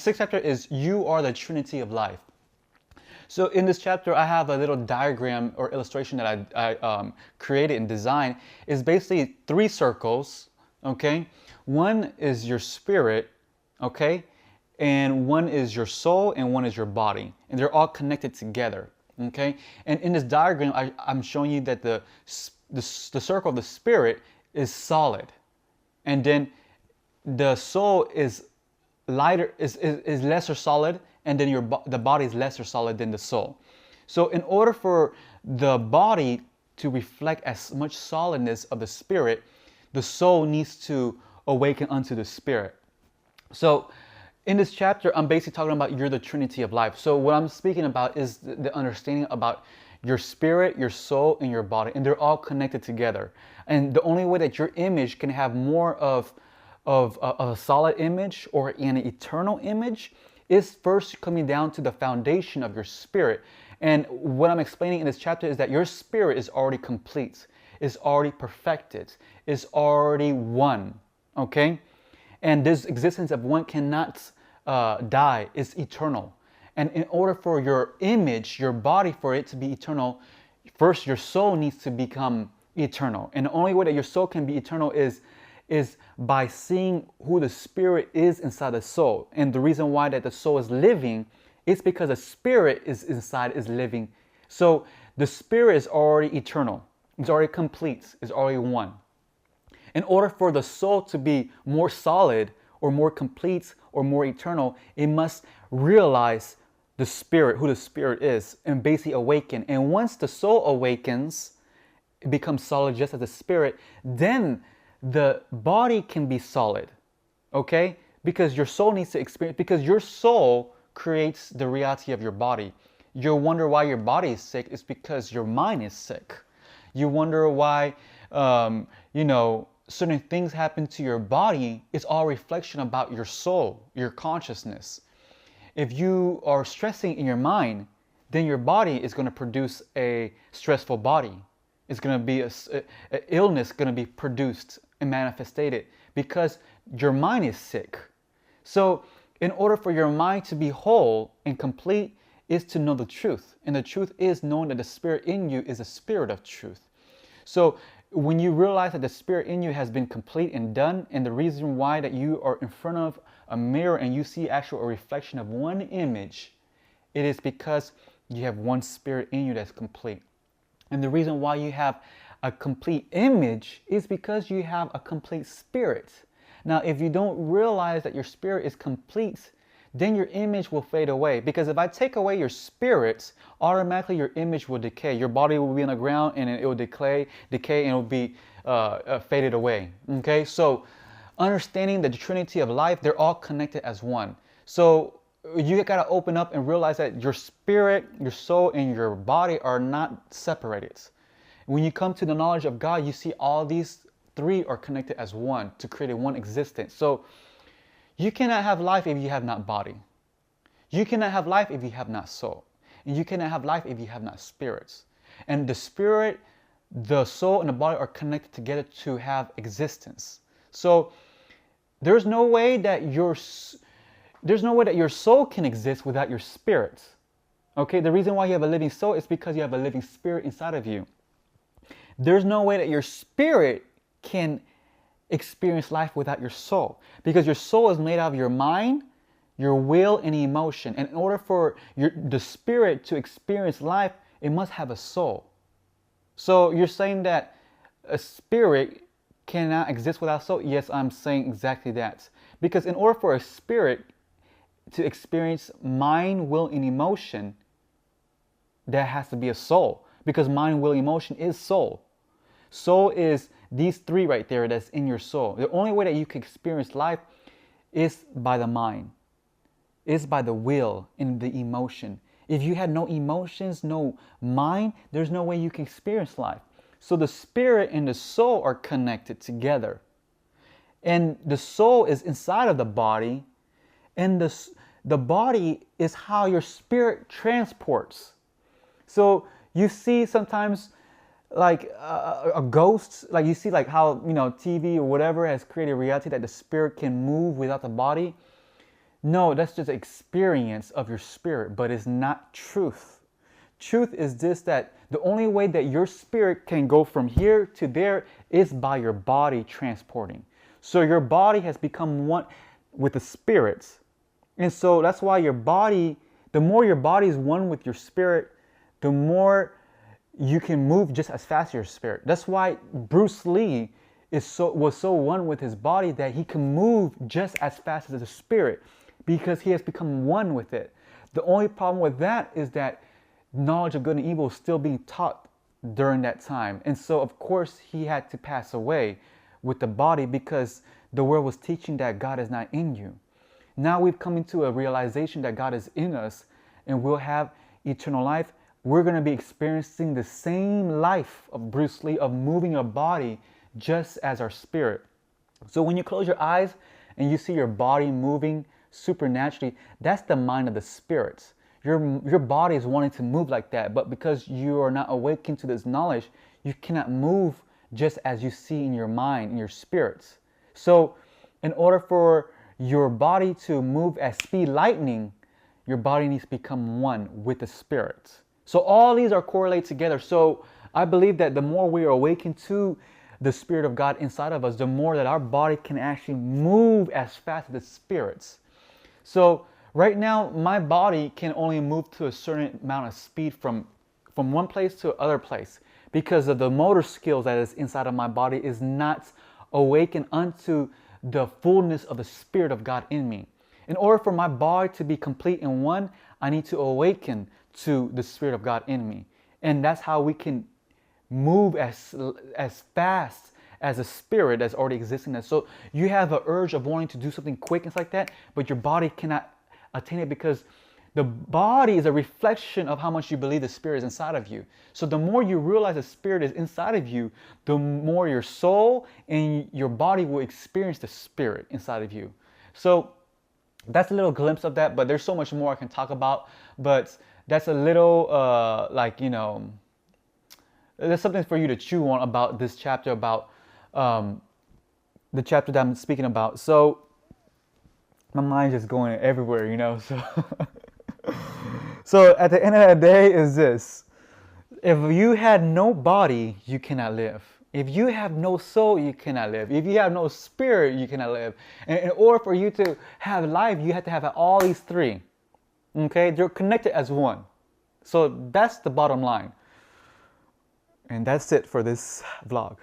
Sixth chapter is you are the Trinity of Life. So in this chapter, I have a little diagram or illustration that I created and designed. It's basically 3 circles, okay? One is your spirit, okay? And one is your soul and one is your body. And they're all connected together, okay? And in this diagram, I'm showing you that the circle of the spirit is solid. And then the soul is lighter, is lesser solid, and then the body is lesser solid than the soul. So in order for the body to reflect as much solidness of the spirit, the soul needs to awaken unto the spirit. So in this chapter, I'm basically talking about you're the Trinity of Life. So what I'm speaking about is the understanding about your spirit, your soul, and your body, and they're all connected together. And the only way that your image can have more of a solid image or an eternal image is first coming down to the foundation of your spirit. And what I'm explaining in this chapter is that your spirit is already complete, is already perfected, is already one, okay? And this existence of one cannot die, it's eternal. And in order for your image, your body, for it to be eternal, first your soul needs to become eternal. And the only way that your soul can be eternal is by seeing who the spirit is inside the soul. And the reason why that the soul is living is because the spirit is inside, is living. So the spirit is already eternal. It's already complete. It's already one. In order for the soul to be more solid or more complete or more eternal, it must realize the spirit, who the spirit is, and basically awaken. And once the soul awakens, it becomes solid just as the spirit, then the body can be solid, okay? Because your soul needs to experience, because your soul creates the reality of your body. You wonder why your body is sick, it's because your mind is sick. You wonder why, certain things happen to your body. It's all reflection about your soul, your consciousness. If you are stressing in your mind, then your body is going to produce a stressful body. It's going to be an illness going to be produced and manifested because your mind is sick. So in order for your mind to be whole and complete is to know the truth. And the truth is knowing that the spirit in you is a spirit of truth. So when you realize that the spirit in you has been complete and done, and the reason why that you are in front of a mirror and you see actual a reflection of one image, it is because you have one spirit in you that's complete. And the reason why you have a complete image is because you have a complete spirit. Now, if you don't realize that your spirit is complete, then your image will fade away. Because if I take away your spirit, automatically your image will decay. Your body will be on the ground and it will decay and it will be faded away. Okay, so understanding the Trinity of Life, they're all connected as one. So you got to open up and realize that your spirit, your soul, and your body are not separated. When you come to the knowledge of God, you see all these 3 are connected as one to create a one existence. So you cannot have life if you have not body. You cannot have life if you have not soul. And you cannot have life if you have not spirits. And the spirit, the soul, and the body are connected together to have existence. So there's no way that your soul can exist without your spirit. Okay, the reason why you have a living soul is because you have a living spirit inside of you. There's no way that your spirit can experience life without your soul, because your soul is made out of your mind, your will, and emotion. And in order for the spirit to experience life, it must have a soul. So you're saying that a spirit cannot exist without soul? Yes, I'm saying exactly that. Because in order for a spirit to experience mind, will, and emotion, there has to be a soul. Because mind, will, emotion is soul. Soul is these 3 right there that's in your soul. The only way that you can experience life is by the mind, is by the will and the emotion. If you had no emotions, no mind, there's no way you can experience life. So the spirit and the soul are connected together. And the soul is inside of the body, and the body is how your spirit transports. So you see sometimes like a ghost, like you see like how, TV or whatever has created a reality that the spirit can move without the body. No, that's just experience of your spirit, but it's not truth. Truth is this, that the only way that your spirit can go from here to there is by your body transporting. So your body has become one with the spirits. And so that's why your body, the more your body is one with your spirit, the more you can move just as fast as your spirit. That's why Bruce Lee was so one with his body that he can move just as fast as the spirit, because he has become one with it. The only problem with that is that knowledge of good and evil is still being taught during that time. And so, of course, he had to pass away with the body because the world was teaching that God is not in you. Now we've come into a realization that God is in us and we'll have eternal life. We're going to be experiencing the same life of Bruce Lee, of moving a body just as our spirit. So when you close your eyes and you see your body moving supernaturally, that's the mind of the spirits. Your body is wanting to move like that, but because you are not awakened to this knowledge, you cannot move just as you see in your mind, in your spirits. So in order for your body to move at speed lightning, your body needs to become one with the spirits. So all these are correlated together. So I believe that the more we are awakened to the Spirit of God inside of us, the more that our body can actually move as fast as the spirits. So right now, my body can only move to a certain amount of speed from one place to other place because of the motor skills that is inside of my body is not awakened unto the fullness of the Spirit of God in me. In order for my body to be complete and one, I need to awaken to the Spirit of God in me. And that's how we can move as fast as a spirit that's already existing. So you have an urge of wanting to do something quick and stuff like that, but your body cannot attain it because the body is a reflection of how much you believe the Spirit is inside of you. So the more you realize the Spirit is inside of you, the more your soul and your body will experience the Spirit inside of you. So that's a little glimpse of that, but there's so much more I can talk about. But that's a little, there's something for you to chew on about this chapter, about the chapter that I'm speaking about. So my mind's just going everywhere. So so at the end of the day is this: if you had no body, you cannot live. If you have no soul, you cannot live. If you have no spirit, you cannot live. And in order for you to have life, you have to have all these three. Okay, they're connected as one. So that's the bottom line. And that's it for this vlog.